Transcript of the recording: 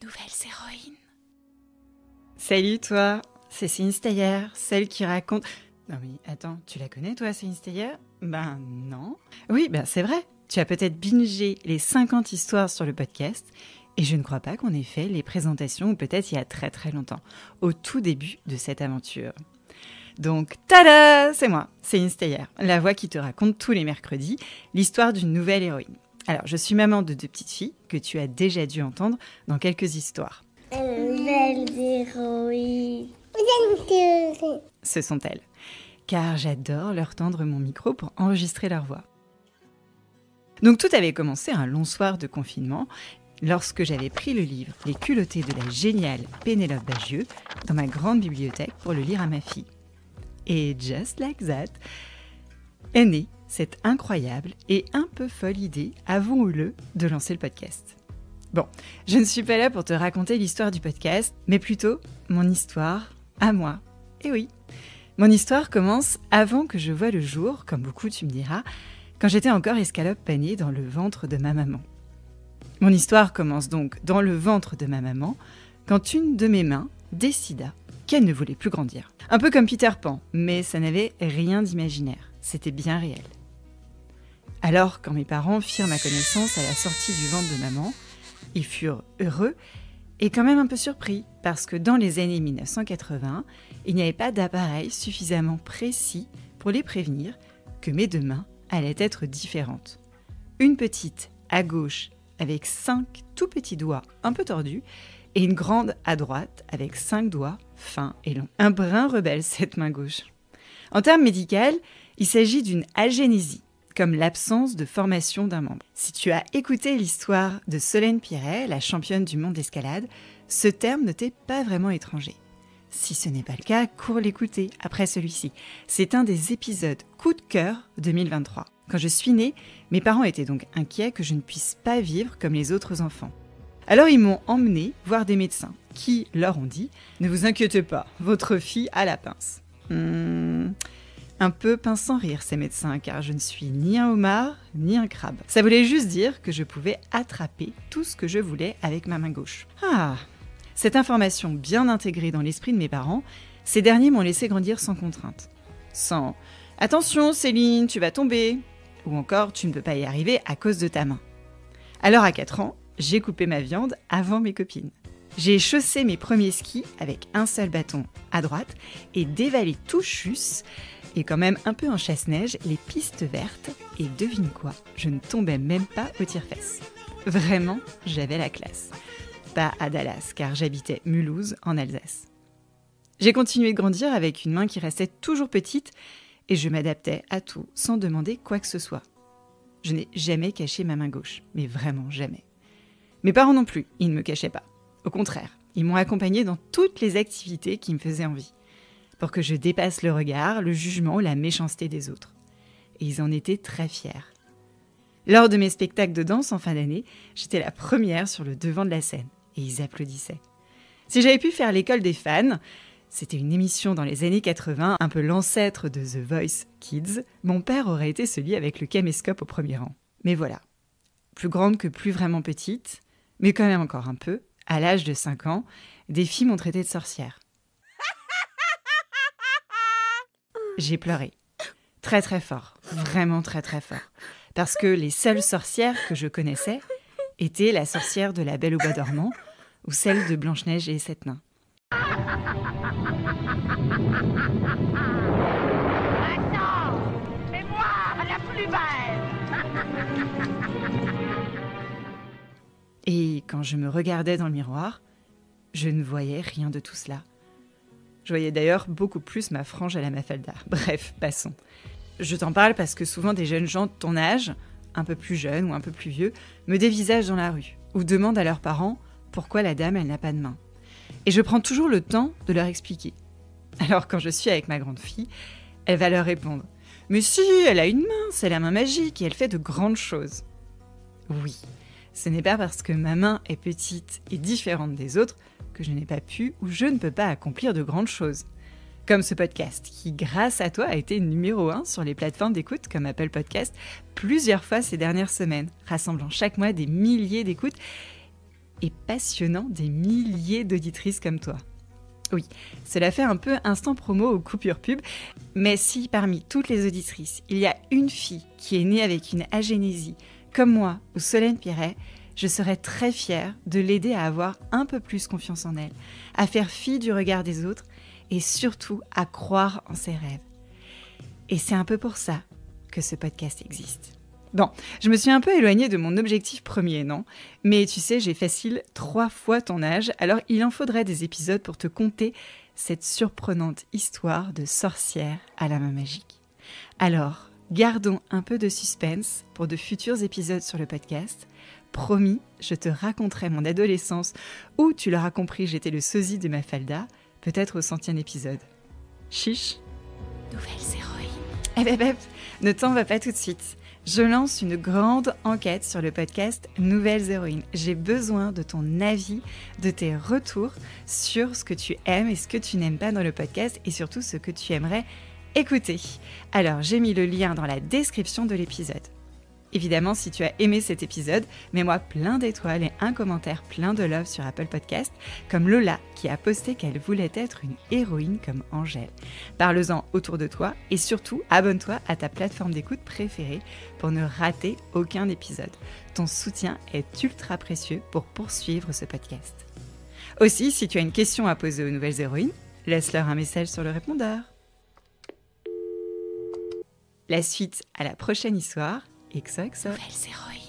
nouvelles héroïnes. Salut toi, c'est Céline Steyer, celle qui raconte... Non mais attends, tu la connais toi, Céline Steyer ? Ben non. Oui, c'est vrai, tu as peut-être bingé les 50 histoires sur le podcast, et je ne crois pas qu'on ait fait les présentations, ou peut-être il y a très très longtemps, au tout début de cette aventure. Donc, tada, c'est moi, Céline Steyer, la voix qui te raconte tous les mercredis l'histoire d'une nouvelle héroïne. Alors, je suis maman de 2 petites filles que tu as déjà dû entendre dans quelques histoires. Nouvelles héroïnes. Ce sont elles, car j'adore leur tendre mon micro pour enregistrer leur voix. Donc, tout avait commencé un long soir de confinement, lorsque j'avais pris le livre Les culottés de la géniale Pénélope Bagieux dans ma grande bibliothèque pour le lire à ma fille. Et just like that, est née cette incroyable et un peu folle idée, avouons-le, de lancer le podcast. Bon, je ne suis pas là pour te raconter l'histoire du podcast, mais plutôt mon histoire à moi. Et oui, mon histoire commence avant que je voie le jour, comme beaucoup tu me diras, quand j'étais encore escalope panée dans le ventre de ma maman. Mon histoire commence donc dans le ventre de ma maman, quand une de mes mains décida qu'elle ne voulait plus grandir. Un peu comme Peter Pan, mais ça n'avait rien d'imaginaire, c'était bien réel. Alors, quand mes parents firent ma connaissance à la sortie du ventre de maman, ils furent heureux et quand même un peu surpris, parce que dans les années 1980, il n'y avait pas d'appareil suffisamment précis pour les prévenir que mes 2 mains allaient être différentes. Une petite à gauche avec 5 tout petits doigts un peu tordus, et une grande à droite avec 5 doigts fins et longs. Un brin rebelle cette main gauche. En termes médicaux, il s'agit d'une agénésie, comme l'absence de formation d'un membre. Si tu as écouté l'histoire de Solène Piret, la championne du monde d'escalade, ce terme ne t'est pas vraiment étranger. Si ce n'est pas le cas, cours l'écouter après celui-ci. C'est un des épisodes coup de cœur 2023. Quand je suis née, mes parents étaient donc inquiets que je ne puisse pas vivre comme les autres enfants. Alors ils m'ont emmenée voir des médecins qui leur ont dit « Ne vous inquiétez pas, votre fille a la pince ». Un peu pince sans rire ces médecins, car je ne suis ni un homard, ni un crabe. Ça voulait juste dire que je pouvais attraper tout ce que je voulais avec ma main gauche. Cette information bien intégrée dans l'esprit de mes parents, ces derniers m'ont laissé grandir sans contrainte. Sans « Attention Céline, tu vas tomber !» ou encore « Tu ne peux pas y arriver à cause de ta main ». Alors à 4 ans, j'ai coupé ma viande avant mes copines. J'ai chaussé mes premiers skis avec un seul bâton à droite et dévalé tout chusse, et quand même un peu en chasse-neige, les pistes vertes. Et devine quoi, je ne tombais même pas au tire-fesses. Vraiment, j'avais la classe. Pas à Dallas, car j'habitais Mulhouse, en Alsace. J'ai continué de grandir avec une main qui restait toujours petite, et je m'adaptais à tout, sans demander quoi que ce soit. Je n'ai jamais caché ma main gauche, mais vraiment jamais. Mes parents non plus, ils ne me cachaient pas. Au contraire, ils m'ont accompagnée dans toutes les activités qui me faisaient envie, pour que je dépasse le regard, le jugement ou la méchanceté des autres. Et ils en étaient très fiers. Lors de mes spectacles de danse en fin d'année, j'étais la première sur le devant de la scène, et ils applaudissaient. Si j'avais pu faire l'école des fans, c'était une émission dans les années 80, un peu l'ancêtre de The Voice Kids, mon père aurait été celui avec le caméscope au premier rang. Mais voilà, plus grande que plus vraiment petite, mais quand même encore un peu, à l'âge de 5 ans, des filles m'ont traitée de sorcière. J'ai pleuré. Très très fort. Vraiment très très fort. Parce que les seules sorcières que je connaissais étaient la sorcière de La Belle au Bois dormant ou celle de Blanche-Neige et les 7 nains. Maintenant, c'est moi la plus belle. Et quand je me regardais dans le miroir, je ne voyais rien de tout cela. Je voyais d'ailleurs beaucoup plus ma frange à la Mafalda. Bref, passons. Je t'en parle parce que souvent des jeunes gens de ton âge, un peu plus jeunes ou un peu plus vieux, me dévisagent dans la rue ou demandent à leurs parents pourquoi la dame, elle n'a pas de main. Et je prends toujours le temps de leur expliquer. Alors quand je suis avec ma grande fille, elle va leur répondre « Mais si, elle a une main, c'est la main magique et elle fait de grandes choses. » Oui, ce n'est pas parce que ma main est petite et différente des autres que je n'ai pas pu ou je ne peux pas accomplir de grandes choses. Comme ce podcast qui, grâce à toi, a été numéro 1 sur les plateformes d'écoute comme Apple Podcast plusieurs fois ces dernières semaines, rassemblant chaque mois des milliers d'écoutes. et passionnant des milliers d'auditrices comme toi. Oui, cela fait un peu instant promo aux coupures pub, mais si parmi toutes les auditrices, il y a une fille qui est née avec une agénésie, comme moi ou Solène Piret, je serais très fière de l'aider à avoir un peu plus confiance en elle, à faire fi du regard des autres et surtout à croire en ses rêves. Et c'est un peu pour ça que ce podcast existe. Bon, je me suis un peu éloignée de mon objectif premier, non ? Mais tu sais, j'ai facile 3 fois ton âge, alors il en faudrait des épisodes pour te conter cette surprenante histoire de sorcière à la main magique. Alors, gardons un peu de suspense pour de futurs épisodes sur le podcast. Promis, je te raconterai mon adolescence où, tu l'auras compris, j'étais le sosie de Mafalda, peut-être au 100e épisode. Chiche ! Nouvelles héroïnes. Ne t'en va pas tout de suite. Je lance une grande enquête sur le podcast Nouvelles héroïnes. J'ai besoin de ton avis, de tes retours sur ce que tu aimes et ce que tu n'aimes pas dans le podcast et surtout ce que tu aimerais écouter. Alors, j'ai mis le lien dans la description de l'épisode. Évidemment, si tu as aimé cet épisode, mets-moi plein d'étoiles et un commentaire plein de love sur Apple Podcast, comme Lola qui a posté qu'elle voulait être une héroïne comme Angèle. Parle-en autour de toi et surtout, abonne-toi à ta plateforme d'écoute préférée pour ne rater aucun épisode. Ton soutien est ultra précieux pour poursuivre ce podcast. Aussi, si tu as une question à poser aux nouvelles héroïnes, laisse-leur un message sur le répondeur. La suite à la prochaine histoire. XOXO. Nouvelles héroïnes.